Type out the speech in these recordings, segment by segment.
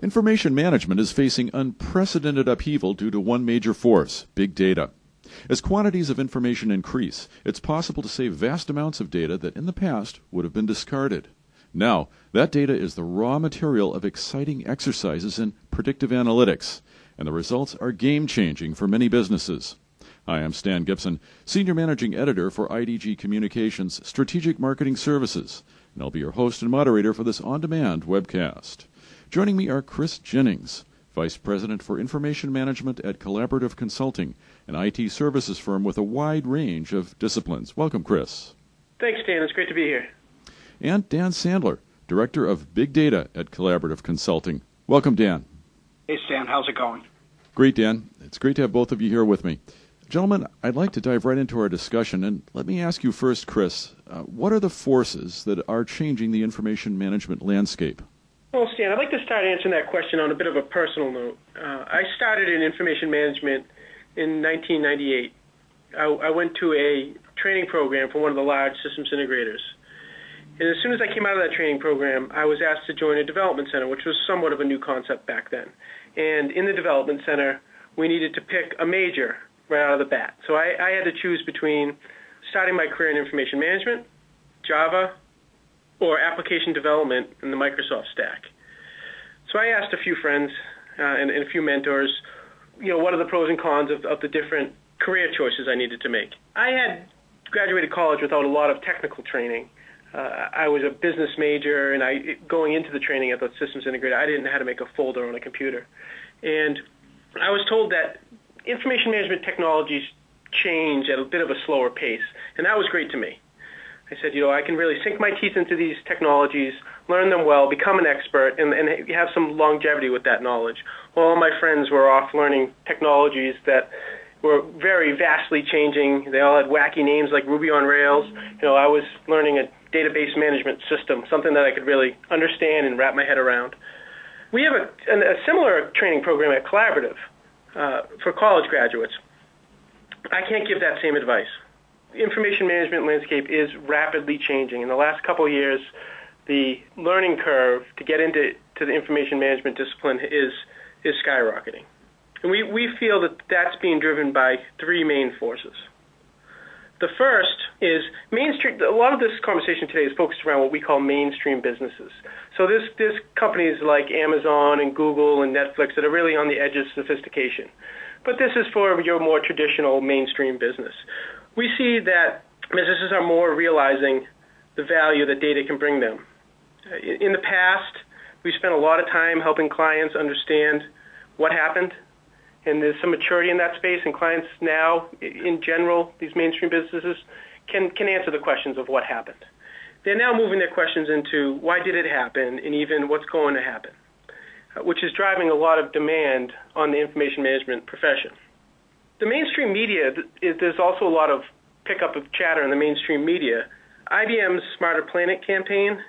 Information management is facing unprecedented upheaval due to one major force, big data. As quantities of information increase, it's possible to save vast amounts of data that in the past would have been discarded. Now, that data is the raw material of exciting exercises in predictive analytics, and the results are game-changing for many businesses. Hi, I'm Stan Gibson, Senior Managing Editor for IDG Communications Strategic Marketing Services, and I'll be your host and moderator for this on-demand webcast. Joining me are Chris Jennings, Vice President for Information Management at Collaborative Consulting, an IT services firm with a wide range of disciplines. Welcome, Chris. Thanks, Dan. It's great to be here. And Dan Sandler, Director of Big Data at Collaborative Consulting. Welcome, Dan. Hey, Stan. How's it going? Great, Dan. It's great to have both of you here with me. Gentlemen, I'd like to dive right into our discussion, and let me ask you first, Chris, what are the forces that are changing the information management landscape? Well, Stan, I'd like to start answering that question on a bit of a personal note. I started in information management in 1998. I went to a training program for one of the large systems integrators. And as soon as I came out of that training program, I was asked to join a development center, which was somewhat of a new concept back then. And in the development center, we needed to pick a major right out of the bat. So I had to choose between starting my career in information management, Java, or application development in the Microsoft stack. So I asked a few friends and a few mentors, what are the pros and cons of the different career choices I needed to make. I had graduated college without a lot of technical training. I was a business major, and going into the training at the systems integrator, I didn't know how to make a folder on a computer. And I was told that information management technologies change at a bit of a slower pace, and that was great to me. I said, I can really sink my teeth into these technologies, learn them well, become an expert, and have some longevity with that knowledge. Well, all my friends were off learning technologies that were very vastly changing. They all had wacky names like Ruby on Rails. I was learning a database management system, something that I could really understand and wrap my head around. We have a similar training program at Collaborative for college graduates. I can't give that same advice. The information management landscape is rapidly changing. In the last couple of years, the learning curve to get into the information management discipline is skyrocketing. And we feel that that's being driven by three main forces. The first is mainstream. A lot of this conversation today is focused around what we call mainstream businesses. So there's companies like Amazon and Google and Netflix that are really on the edge of sophistication. But this is for your more traditional mainstream business. We see that businesses are more realizing the value that data can bring them. In the past, we spent a lot of time helping clients understand what happened, and there's some maturity in that space, and clients now, in general, these mainstream businesses, can answer the questions of what happened. They're now moving their questions into why did it happen, and even what's going to happen, which is driving a lot of demand on the information management profession. The mainstream media, there's also a lot of pickup of chatter in the mainstream media. IBM's Smarter Planet campaign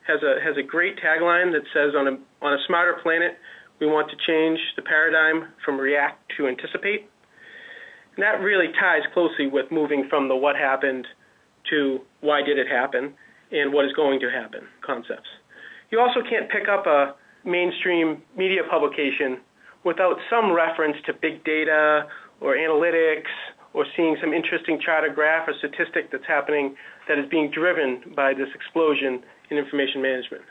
has a great tagline that says, on a smarter planet, we want to change the paradigm from react to anticipate. And that really ties closely with moving from the what happened to why did it happen and what is going to happen concepts. You also can't pick up a mainstream media publication without some reference to big data or analytics or seeing some interesting chart or graph or statistic that's happening that is being driven by this explosion in information management.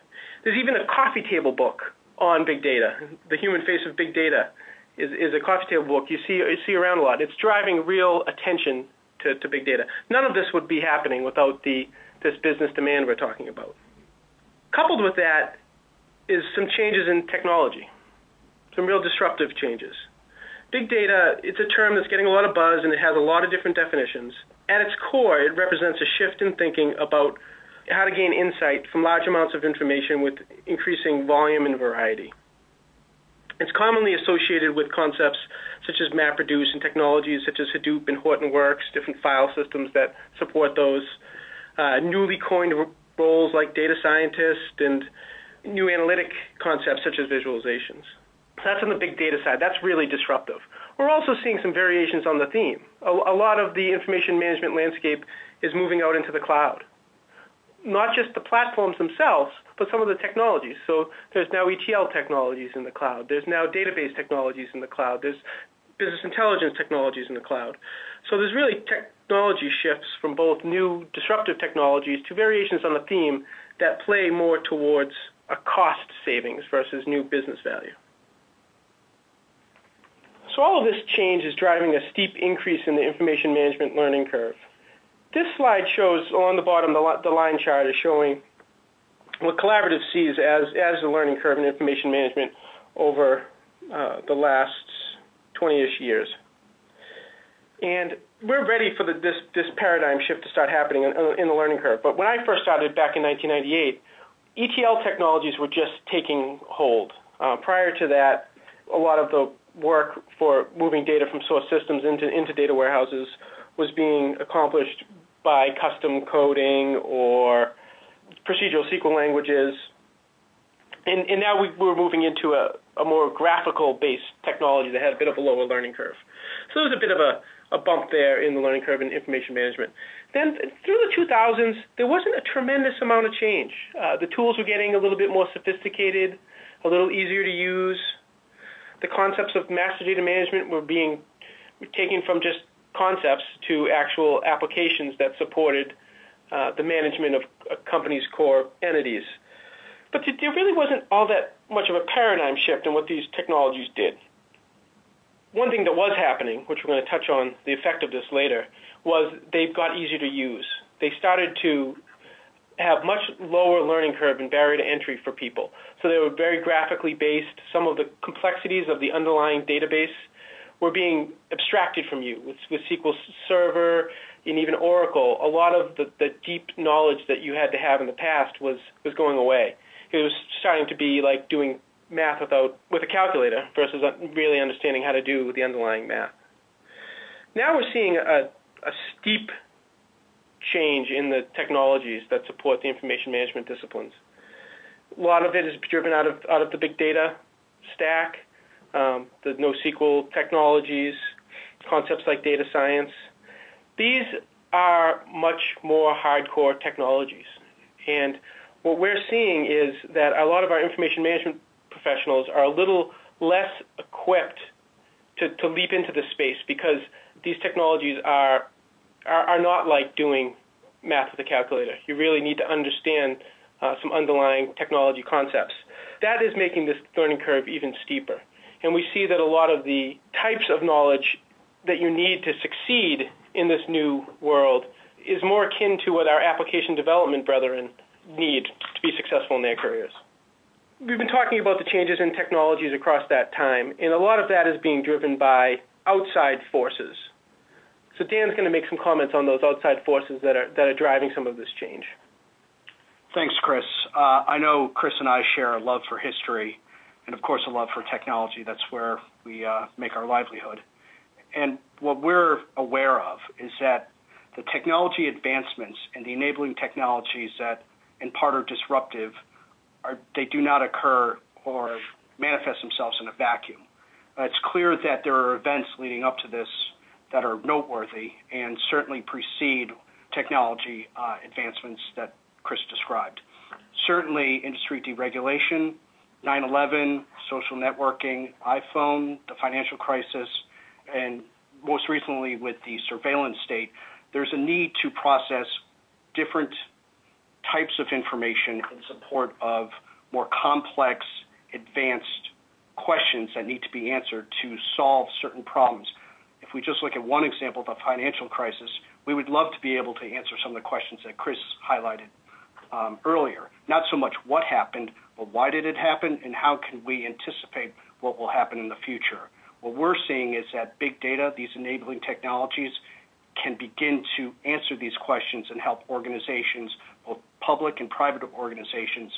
There's even a coffee table book on big data. The Human Face of Big Data is a coffee table book you see around a lot. It's driving real attention to big data. None of this would be happening without this business demand we're talking about. Coupled with that is some changes in technology, some real disruptive changes. Big data, it's a term that's getting a lot of buzz, and it has a lot of different definitions. At its core, it represents a shift in thinking about how to gain insight from large amounts of information with increasing volume and variety. It's commonly associated with concepts such as MapReduce and technologies such as Hadoop and Hortonworks, different file systems that support those, newly coined roles like data scientist, and new analytic concepts such as visualizations. That's on the big data side. That's really disruptive. We're also seeing some variations on the theme. A lot of the information management landscape is moving out into the cloud. not just the platforms themselves, but some of the technologies. So there's now ETL technologies in the cloud. There's now database technologies in the cloud. There's business intelligence technologies in the cloud. So there's really technology shifts from both new disruptive technologies to variations on a theme that play more towards a cost savings versus new business value. So all of this change is driving a steep increase in the information management learning curve. This slide shows, on the bottom, the line chart is showing what Collaborative sees as the learning curve in information management over the last 20-ish years. And we're ready for this paradigm shift to start happening in the learning curve. But when I first started back in 1998, ETL technologies were just taking hold. Prior to that, a lot of the work for moving data from source systems into data warehouses was being accomplished by custom coding or procedural SQL languages. And now we're moving into a more graphical-based technology that had a bit of a lower learning curve. So there was a bit of a bump there in the learning curve in information management. Then through the 2000s, there wasn't a tremendous amount of change. The tools were getting a little bit more sophisticated, a little easier to use. The concepts of master data management were being taken from just concepts to actual applications that supported the management of a company's core entities. But there really wasn't all that much of a paradigm shift in what these technologies did. One thing that was happening, which we're going to touch on the effect of this later, was they got easier to use. They started to have much lower learning curve and barrier to entry for people. So they were very graphically based. Some of the complexities of the underlying database were being abstracted from you with SQL Server and even Oracle. A lot of the deep knowledge that you had to have in the past was going away. It was starting to be like doing math with a calculator versus really understanding how to do the underlying math. Now we're seeing a steep change in the technologies that support the information management disciplines. A lot of it is driven out of the big data stack, the NoSQL technologies, concepts like data science. These are much more hardcore technologies. And what we're seeing is that a lot of our information management professionals are a little less equipped to leap into this space because these technologies are not like doing math with a calculator. You really need to understand some underlying technology concepts. That is making this learning curve even steeper. And we see that a lot of the types of knowledge that you need to succeed in this new world is more akin to what our application development brethren need to be successful in their careers. We've been talking about the changes in technologies across that time, and a lot of that is being driven by outside forces. So Dan's going to make some comments on those outside forces that are driving some of this change. Thanks, Chris. I know Chris and I share a love for history and, of course, a love for technology. That's where we make our livelihood. And what we're aware of is that the technology advancements and the enabling technologies that, in part, are disruptive, they do not occur or manifest themselves in a vacuum. It's clear that there are events leading up to this that are noteworthy and certainly precede technology advancements that Chris described. Certainly industry deregulation, 9/11, social networking, iPhone, the financial crisis, and most recently with the surveillance state, there's a need to process different types of information in support of more complex, advanced questions that need to be answered to solve certain problems. If we just look at one example, the financial crisis, we would love to be able to answer some of the questions that Chris highlighted earlier. Not so much what happened, but why did it happen, and how can we anticipate what will happen in the future? What we're seeing is that big data, these enabling technologies, can begin to answer these questions and help organizations, both public and private organizations,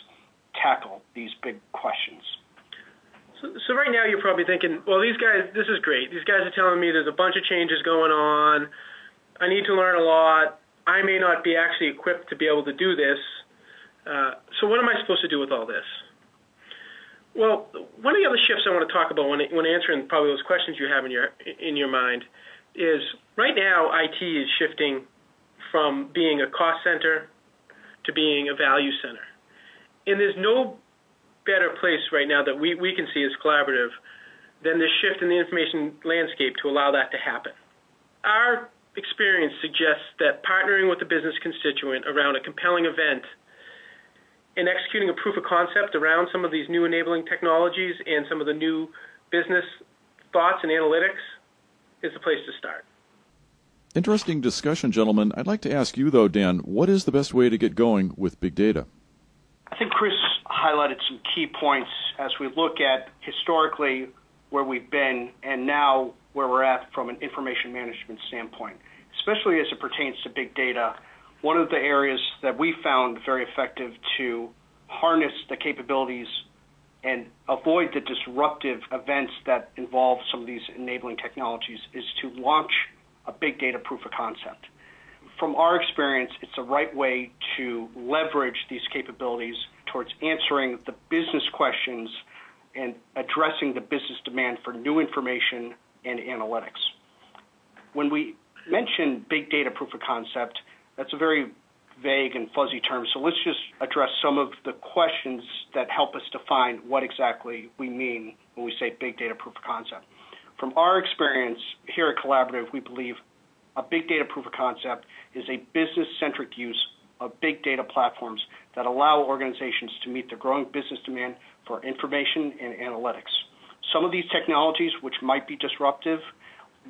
tackle these big questions. So right now you're probably thinking, well, these guys, this is great. These guys are telling me there's a bunch of changes going on. I need to learn a lot. I may not be actually equipped to be able to do this. So what am I supposed to do with all this? Well, one of the other shifts I want to talk about when answering probably those questions you have in your mind is right now IT is shifting from being a cost center to being a value center. And there's no better place right now that we can see as Collaborative than this shift in the information landscape to allow that to happen. Our experience suggests that partnering with the business constituent around a compelling event and executing a proof of concept around some of these new enabling technologies and some of the new business thoughts and analytics is the place to start. Interesting discussion, gentlemen. I'd like to ask you, though, Dan, what is the best way to get going with big data? I think Chris highlighted some key points as we look at historically where we've been and now where we're at from an information management standpoint, especially as it pertains to big data. One of the areas that we found very effective to harness the capabilities and avoid the disruptive events that involve some of these enabling technologies is to launch a big data proof of concept. From our experience, it's the right way to leverage these capabilities towards answering the business questions and addressing the business demand for new information and analytics. When we mention big data proof of concept, that's a very vague and fuzzy term, so let's just address some of the questions that help us define what exactly we mean when we say big data proof of concept. From our experience here at Collaborative, we believe a big data proof of concept is a business-centric use of big data platforms that allow organizations to meet the growing business demand for information and analytics. Some of these technologies, which might be disruptive,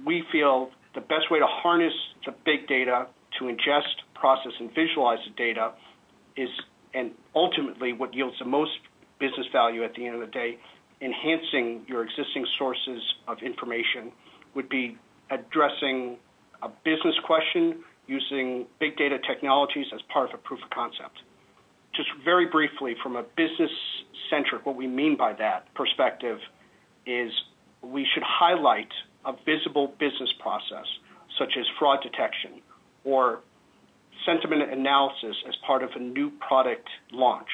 we feel the best way to harness the big data to ingest, process, and visualize the data is, and ultimately what yields the most business value at the end of the day, enhancing your existing sources of information, would be addressing a business question using big data technologies as part of a proof of concept. Just very briefly, from a business-centric, what we mean by that perspective is we should highlight a visible business process, such as fraud detection or sentiment analysis as part of a new product launch.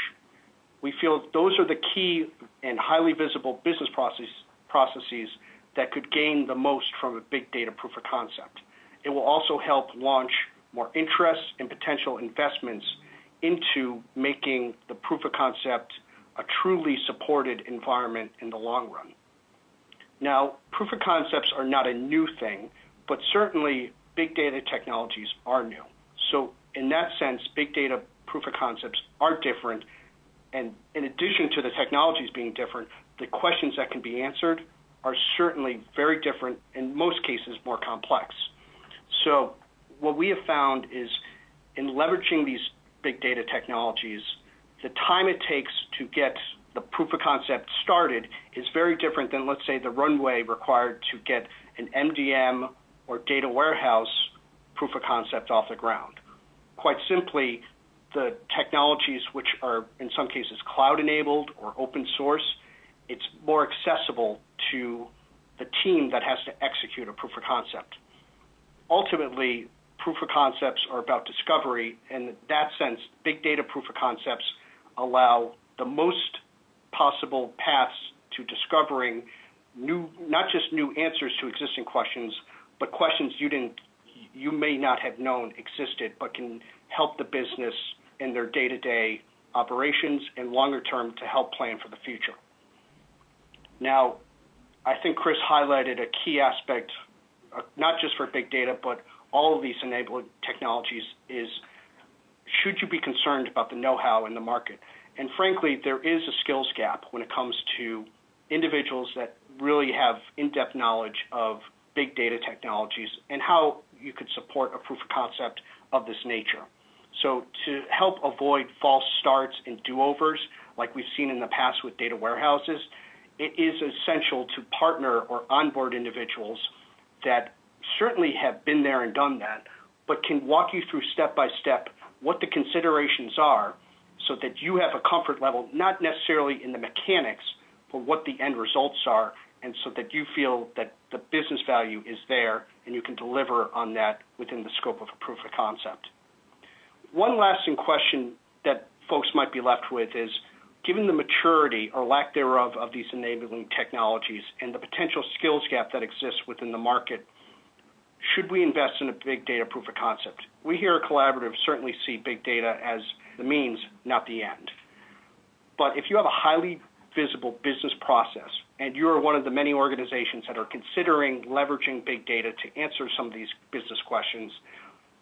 We feel those are the key and highly visible business processes that could gain the most from a big data proof of concept. It will also help launch more interest and potential investments into making the proof of concept a truly supported environment in the long run. Now, proof of concepts are not a new thing, but certainly big data technologies are new. So in that sense, big data proof of concepts are different. And in addition to the technologies being different, the questions that can be answered are certainly very different, in most cases more complex. So what we have found is in leveraging these big data technologies, the time it takes to get the proof of concept started is very different than, let's say, the runway required to get an MDM or data warehouse proof of concept off the ground. Quite simply, the technologies which are in some cases cloud-enabled or open source, it's more accessible to the team that has to execute a proof of concept. Ultimately, proof of concepts are about discovery, and in that sense, big data proof of concepts allow the most possible paths to discovering not just new answers to existing questions, but questions you may not have known existed, but can help the business in their day-to-day operations and longer term to help plan for the future. Now, I think Chris highlighted a key aspect, not just for big data, but all of these enabling technologies is, should you be concerned about the know-how in the market? And frankly, there is a skills gap when it comes to individuals that really have in-depth knowledge of big data technologies and how you could support a proof of concept of this nature. So to help avoid false starts and do-overs like we've seen in the past with data warehouses, it is essential to partner or onboard individuals that certainly have been there and done that, but can walk you through step-by-step what the considerations are so that you have a comfort level, not necessarily in the mechanics, but what the end results are, and so that you feel that the business value is there and you can deliver on that within the scope of a proof of concept. One lasting question that folks might be left with is, given the maturity or lack thereof of these enabling technologies and the potential skills gap that exists within the market, should we invest in a big data proof of concept? We here at Collaborative certainly see big data as the means, not the end. But if you have a highly visible business process, and you're one of the many organizations that are considering leveraging big data to answer some of these business questions,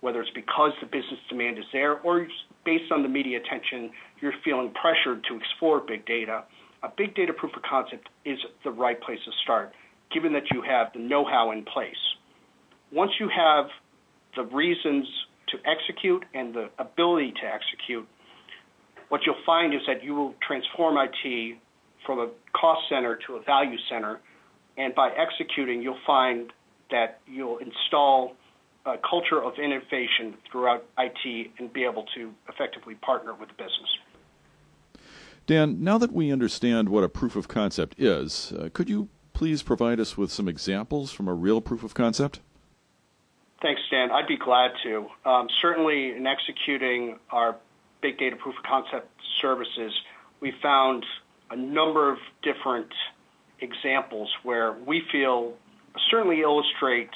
whether it's because the business demand is there or based on the media attention, you're feeling pressured to explore big data, a big data proof of concept is the right place to start, given that you have the know-how in place. Once you have the reasons to execute and the ability to execute, what you'll find is that you will transform IT from a cost center to a value center, and by executing, you'll find that you'll install a culture of innovation throughout IT and be able to effectively partner with the business. Dan, now that we understand what a proof of concept is, could you please provide us with some examples from a real proof of concept? Thanks, Dan. I'd be glad to. Certainly in executing our big data proof of concept services, we found a number of different examples where we feel certainly illustrate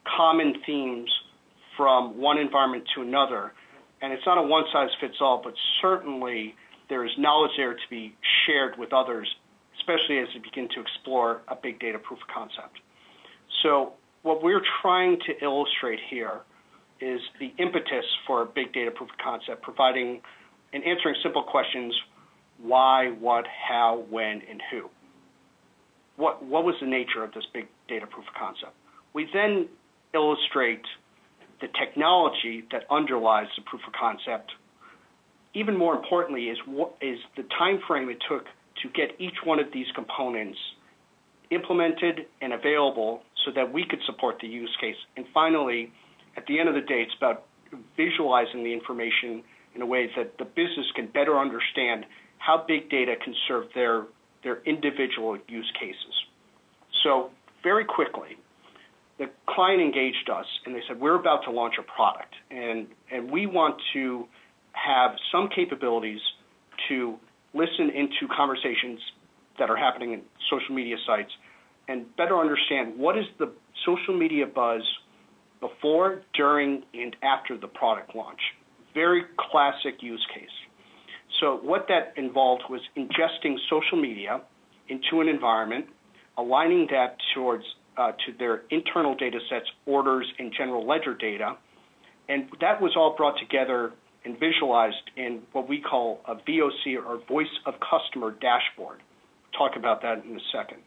common themes from one environment to another. And it's not a one-size-fits-all, but certainly there is knowledge there to be shared with others, especially as we begin to explore a big data proof of concept. So what we're trying to illustrate here is the impetus for a big data proof of concept, providing and answering simple questions: why, what, how, when, and who. What was the nature of this big data proof of concept? We then illustrate the technology that underlies the proof of concept. Even more importantly is what is the time frame it took to get each one of these components implemented and available so that we could support the use case. And finally, at the end of the day, it's about visualizing the information in a way that the business can better understand how big data can serve their individual use cases. So very quickly, the client engaged us and they said, we're about to launch a product and we want to have some capabilities to listen into conversations that are happening in social media sites and better understand what is the social media buzz before, during, and after the product launch. Very classic use case. So what that involved was ingesting social media into an environment, aligning that towards to their internal data sets, orders, and general ledger data, and that was all brought together and visualized in what we call a VOC, or Voice of Customer dashboard. Talk about that in a second.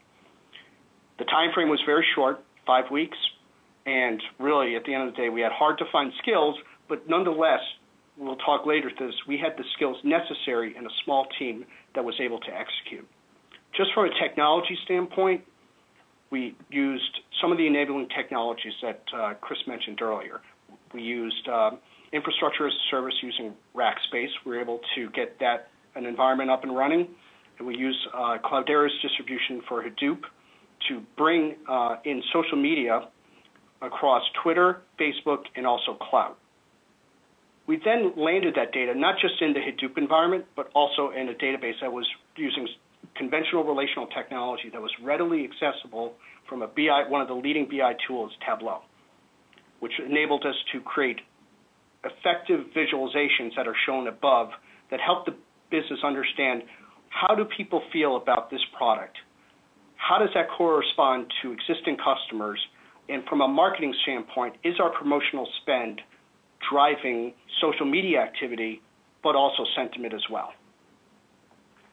The time frame was very short, 5 weeks, and really at the end of the day we had hard to find skills, but nonetheless, we'll talk later to this, we had the skills necessary in a small team that was able to execute. Just from a technology standpoint, we used some of the enabling technologies that Chris mentioned earlier. We used infrastructure as a service using Rackspace. We were able to get an environment up and running. And we used Cloudera's distribution for Hadoop to bring in social media across Twitter, Facebook, and also cloud. We then landed that data not just in the Hadoop environment, but also in a database that was using conventional relational technology that was readily accessible from a BI, one of the leading BI tools, Tableau, which enabled us to create effective visualizations that are shown above that help the business understand how do people feel about this product, how does that correspond to existing customers, and from a marketing standpoint, is our promotional spend driving social media activity, but also sentiment as well.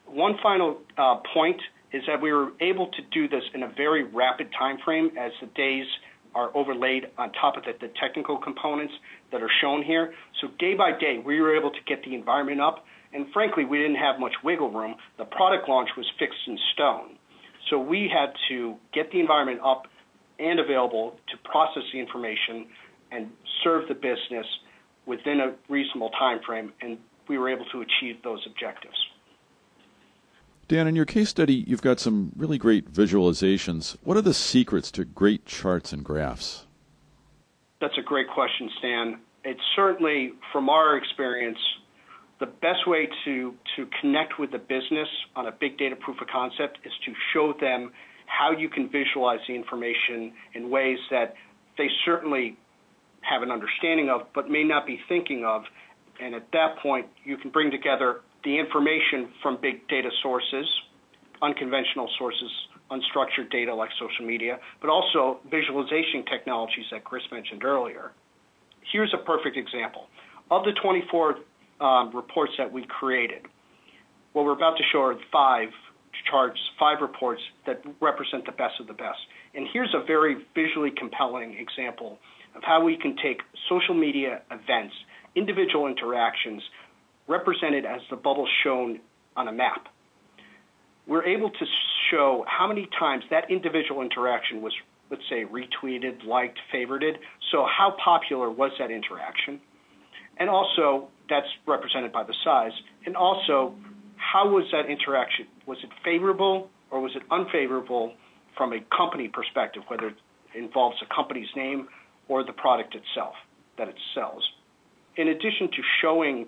One final point is that we were able to do this in a very rapid time frame as the days are overlaid on top of the technical components that are shown here. So day by day, we were able to get the environment up, and frankly, we didn't have much wiggle room. The product launch was fixed in stone. So we had to get the environment up and available to process the information and serve the business within a reasonable time frame, and we were able to achieve those objectives. Dan, in your case study, you've got some really great visualizations. What are the secrets to great charts and graphs? That's a great question, Stan. It's certainly, from our experience, the best way to connect with the business on a big data proof of concept is to show them how you can visualize the information in ways that they certainly have an understanding of, but may not be thinking of, And at that point, you can bring together the information from big data sources, unconventional sources, unstructured data like social media, but also visualization technologies that Chris mentioned earlier. Here's a perfect example. Of the 24 reports that we created, what we're about to show are 5 charts, 5 reports that represent the best of the best. And here's a very visually compelling example of how we can take social media events, individual interactions, represented as the bubble shown on a map. We're able to show how many times that individual interaction was, let's say, retweeted, liked, favorited. So how popular was that interaction? And also, that's represented by the size. And also, how was that interaction? Was it favorable or was it unfavorable from a company perspective, whether it involves a company's name or the product itself that it sells? In addition to showing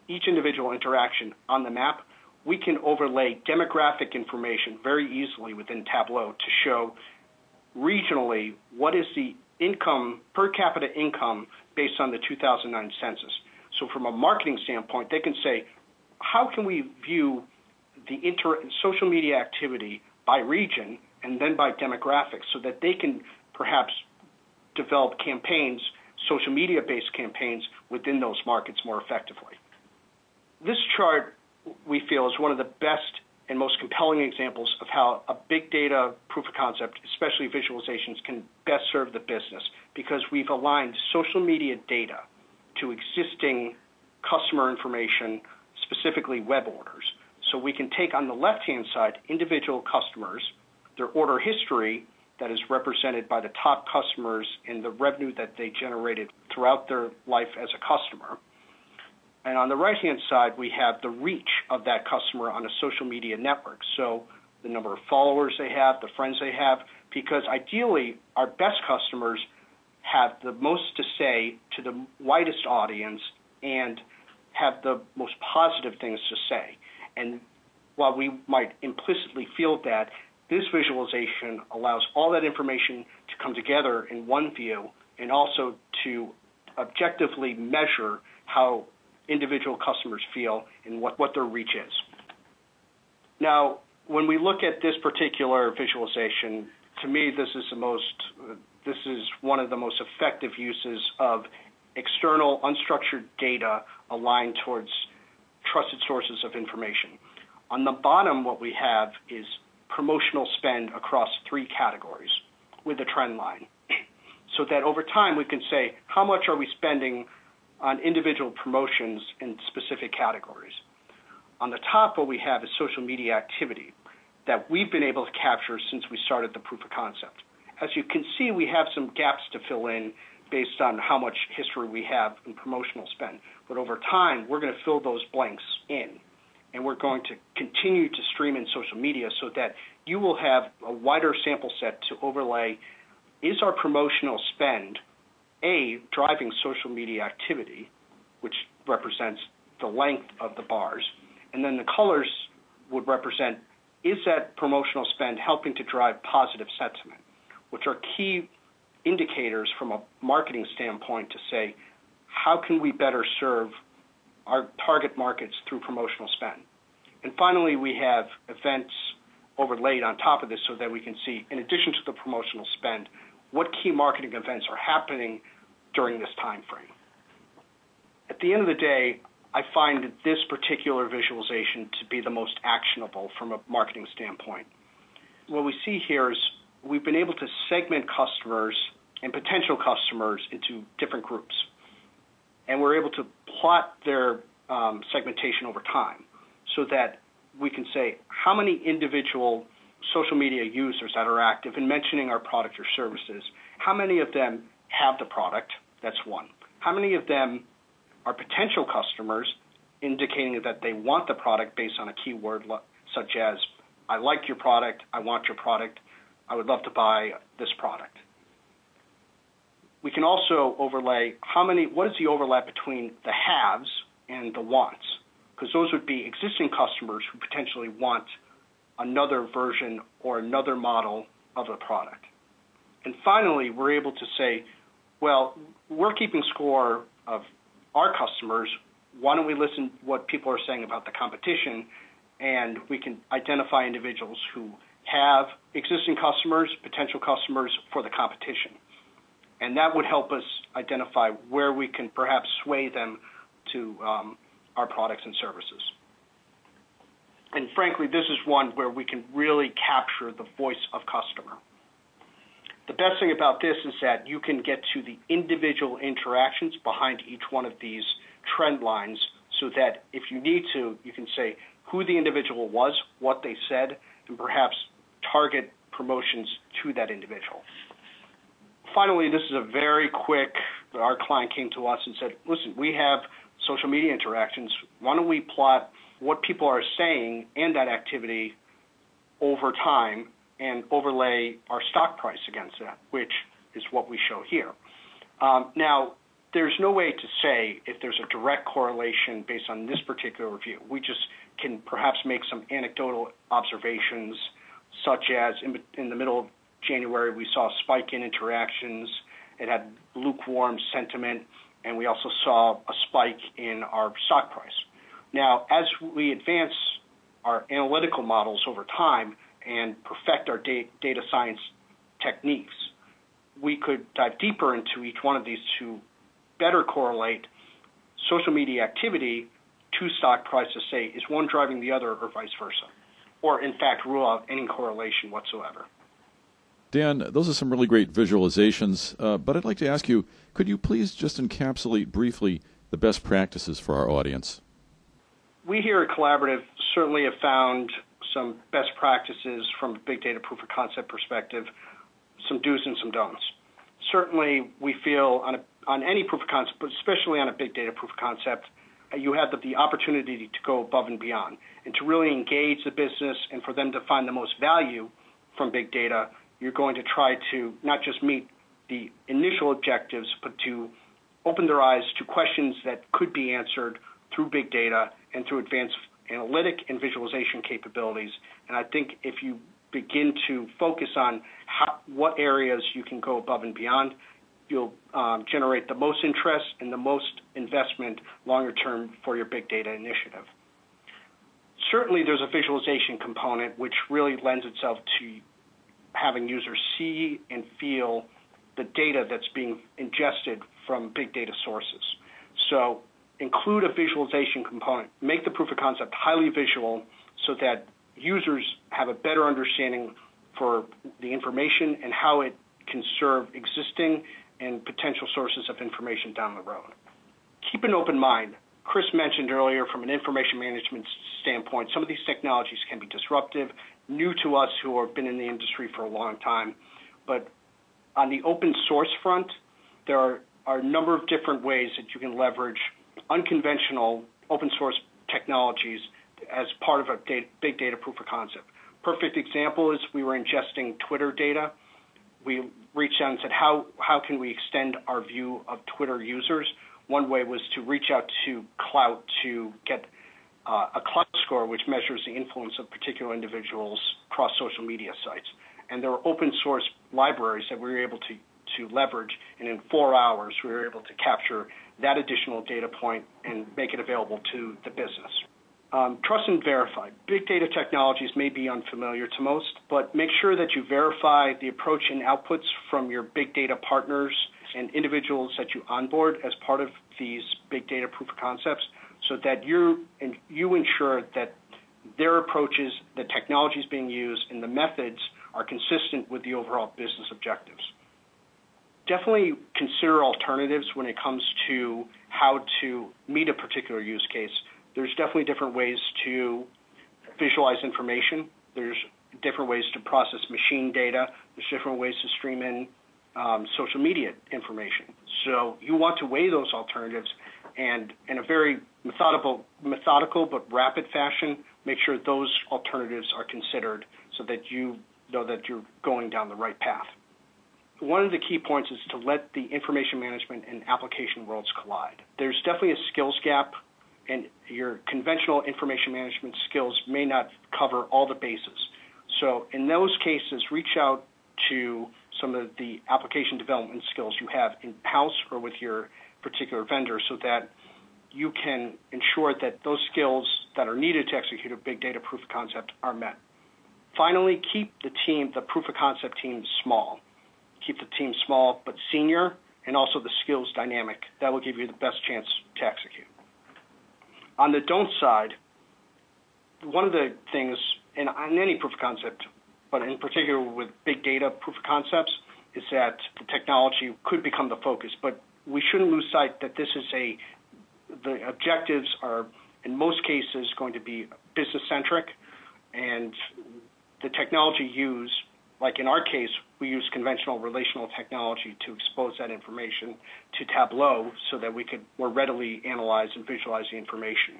each individual interaction on the map, we can overlay demographic information very easily within Tableau to show regionally what is the income, per capita income, based on the 2009 census. So from a marketing standpoint, they can say, how can we view the social media activity by region and then by demographics so that they can perhaps develop campaigns, social media-based campaigns within those markets more effectively. This chart, we feel, is one of the best and most compelling examples of how a big data proof of concept, especially visualizations, can best serve the business because we've aligned social media data to existing customer information, specifically web orders. So we can take on the left-hand side individual customers, their order history that is represented by the top customers and the revenue that they generated throughout their life as a customer. And on the right-hand side, we have the reach of that customer on a social media network. So the number of followers they have, the friends they have, because ideally our best customers have the most to say to the widest audience and have the most positive things to say. And while we might implicitly feel that, this visualization allows all that information to come together in one view and also to objectively measure how individual customers feel and what their reach is. Now, when we look at this particular visualization, to me, this is one of the most effective uses of external unstructured data aligned towards trusted sources of information. On the bottom, what we have is promotional spend across 3 categories with a trend line, so that over time we can say how much are we spending on individual promotions in specific categories. On the top, what we have is social media activity that we've been able to capture since we started the proof of concept. As you can see, we have some gaps to fill in based on how much history we have in promotional spend. But over time, we're going to fill those blanks in, and we're going to continue to stream in social media so that you will have a wider sample set to overlay. Is our promotional spend driving social media activity, which represents the length of the bars, and then the colors would represent, is that promotional spend helping to drive positive sentiment, which are key indicators from a marketing standpoint to say, how can we better serve our target markets through promotional spend? And finally, we have events overlaid on top of this so that we can see, in addition to the promotional spend, what key marketing events are happening during this time frame. At the end of the day, I find this particular visualization to be the most actionable from a marketing standpoint. What we see here is we've been able to segment customers and potential customers into different groups. And we're able to plot their segmentation over time so that we can say how many individual social media users that are active in mentioning our product or services, how many of them have the product, that's one. How many of them are potential customers indicating that they want the product based on a keyword such as, I like your product, I want your product, I would love to buy this product. We can also overlay what is the overlap between the haves and the wants, because those would be existing customers who potentially want another version or another model of the product. And finally, we're able to say, well, we're keeping score of our customers why don't we listen what people are saying about the competition, and we can identify individuals who have existing customers, potential customers for the competition. And that would help us identify where we can perhaps sway them to our products and services. And frankly, this is one where we can really capture the voice of customer. The best thing about this is that you can get to the individual interactions behind each one of these trend lines, so that if you need to, you can say who the individual was, what they said, and perhaps target promotions to that individual. Finally, this is a very quick, our client came to us and said, listen, we have social media interactions. Why don't we plot what people are saying and that activity over time and overlay our stock price against that, which is what we show here. Now, there's no way to say if there's a direct correlation based on this particular review. We just can perhaps make some anecdotal observations, such as in the middle of January, we saw a spike in interactions. It had lukewarm sentiment, and we also saw a spike in our stock price. Now, as we advance our analytical models over time and perfect our data science techniques, we could dive deeper into each one of these to better correlate social media activity to stock price to say, is one driving the other or vice versa? Or, in fact, rule out any correlation whatsoever. Dan, those are some really great visualizations, but I'd like to ask you, could you please just encapsulate briefly the best practices for our audience? We here at Collaborative certainly have found some best practices from a big data proof of concept perspective, some do's and some don'ts. Certainly, we feel on any proof of concept, but especially on a big data proof of concept, you have the opportunity to go above and beyond and to really engage the business, and for them to find the most value from big data. You're going to try to not just meet the initial objectives, but to open their eyes to questions that could be answered through big data and through advanced analytic and visualization capabilities. And I think if you begin to focus on what areas you can go above and beyond, you'll generate the most interest and the most investment longer term for your big data initiative. Certainly there's a visualization component which really lends itself to having users see and feel the data that's being ingested from big data sources. So include a visualization component. Make the proof of concept highly visual so that users have a better understanding for the information and how it can serve existing and potential sources of information down the road. Keep an open mind. Chris mentioned earlier from an information management standpoint, some of these technologies can be disruptive, new to us who have been in the industry for a long time. But on the open source front, there are a number of different ways that you can leverage unconventional open source technologies as part of a big data proof of concept. Perfect example is we were ingesting Twitter data. We reached out and said, how can we extend our view of Twitter users? One way was to reach out to Clout to get a Clout score, which measures the influence of particular individuals across social media sites. And there were open source libraries that we were able to leverage, and in 4 hours we were able to capture that additional data point and make it available to the business. Trust and verify. Big data technologies may be unfamiliar to most, but make sure that you verify the approach and outputs from your big data partners and individuals that you onboard as part of these big data proof of concepts, so that you ensure that their approaches, the technologies being used, and the methods are consistent with the overall business objectives. Definitely consider alternatives when it comes to how to meet a particular use case. There's definitely different ways to visualize information. There's different ways to process machine data. There's different ways to stream in social media information. So you want to weigh those alternatives and in a very methodical but rapid fashion, make sure those alternatives are considered so that you know that you're going down the right path. One of the key points is to let the information management and application worlds collide. There's definitely a skills gap, and your conventional information management skills may not cover all the bases. So in those cases, reach out to some of the application development skills you have in-house or with your particular vendor so that you can ensure that those skills that are needed to execute a big data proof of concept are met. Finally, keep the proof of concept team small. Keep the team small but senior, and also the skills dynamic. That will give you the best chance to execute. On the don't side, one of the things in any proof of concept, but in particular with big data proof of concepts, is that the technology could become the focus. But we shouldn't lose sight that the objectives are, in most cases, going to be business-centric, and the technology used, like in our case, we use conventional relational technology to expose that information to Tableau so that we could more readily analyze and visualize the information.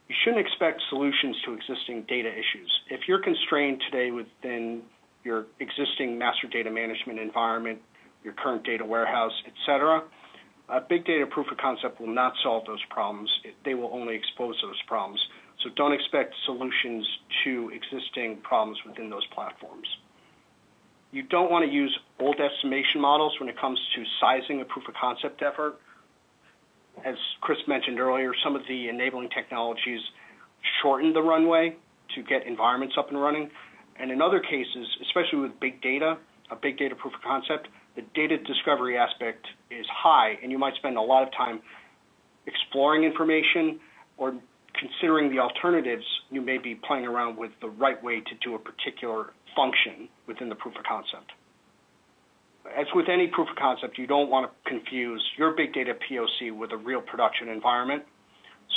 You shouldn't expect solutions to existing data issues. If you're constrained today within your existing master data management environment, your current data warehouse, etc., a big data proof of concept will not solve those problems. They will only expose those problems. So don't expect solutions to existing problems within those platforms. You don't want to use old estimation models when it comes to sizing a proof of concept effort. As Chris mentioned earlier, some of the enabling technologies shorten the runway to get environments up and running. And in other cases, especially with big data, a big data proof of concept, the data discovery aspect is high, and you might spend a lot of time exploring information or considering the alternatives. You may be playing around with the right way to do a particular function within the proof of concept. As with any proof of concept, you don't want to confuse your big data POC with a real production environment.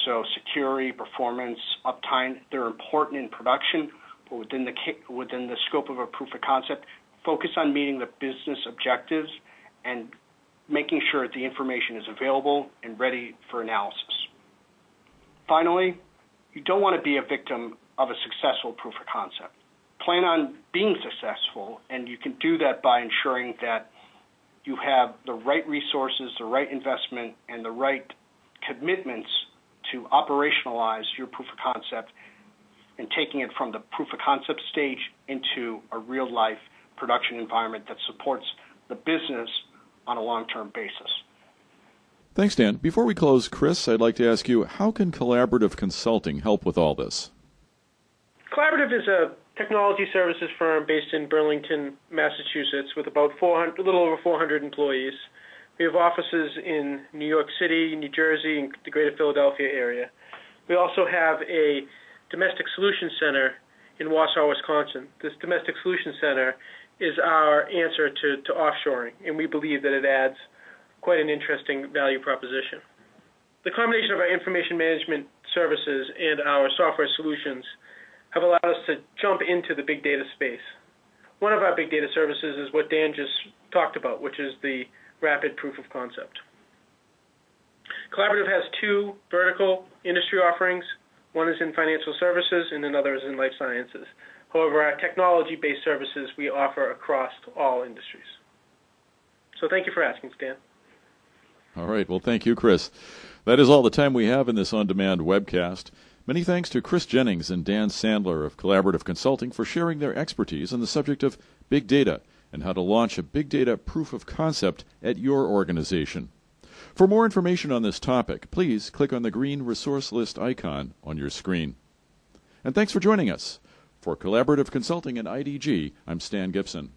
So security, performance, uptime, they're important in production, but within the scope of a proof of concept, focus on meeting the business objectives and making sure the information is available and ready for analysis. Finally, you don't want to be a victim of a successful proof of concept. Plan on being successful, and you can do that by ensuring that you have the right resources, the right investment, and the right commitments to operationalize your proof of concept and taking it from the proof of concept stage into a real-life production environment that supports the business on a long-term basis. Thanks, Dan. Before we close, Chris, I'd like to ask you, how can Collaborative Consulting help with all this? Collaborative is a technology services firm based in Burlington, Massachusetts, with about a little over 400 employees. We have offices in New York City, New Jersey, and the greater Philadelphia area. We also have a domestic solutions center in Wausau, Wisconsin. This domestic solutions center is our answer to offshoring, and we believe that it adds quite an interesting value proposition. The combination of our information management services and our software solutions have allowed us to jump into the big data space. One of our big data services is what Dan just talked about, which is the rapid proof of concept. Collaborative has two vertical industry offerings. One is in financial services and another is in life sciences. However, our technology-based services we offer across all industries. So thank you for asking, Stan. All right. Well, thank you, Chris. That is all the time we have in this on-demand webcast. Many thanks to Chris Jennings and Dan Sandler of Collaborative Consulting for sharing their expertise on the subject of big data and how to launch a big data proof of concept at your organization. For more information on this topic, please click on the green resource list icon on your screen. And thanks for joining us. For Collaborative Consulting and IDG, I'm Stan Gibson.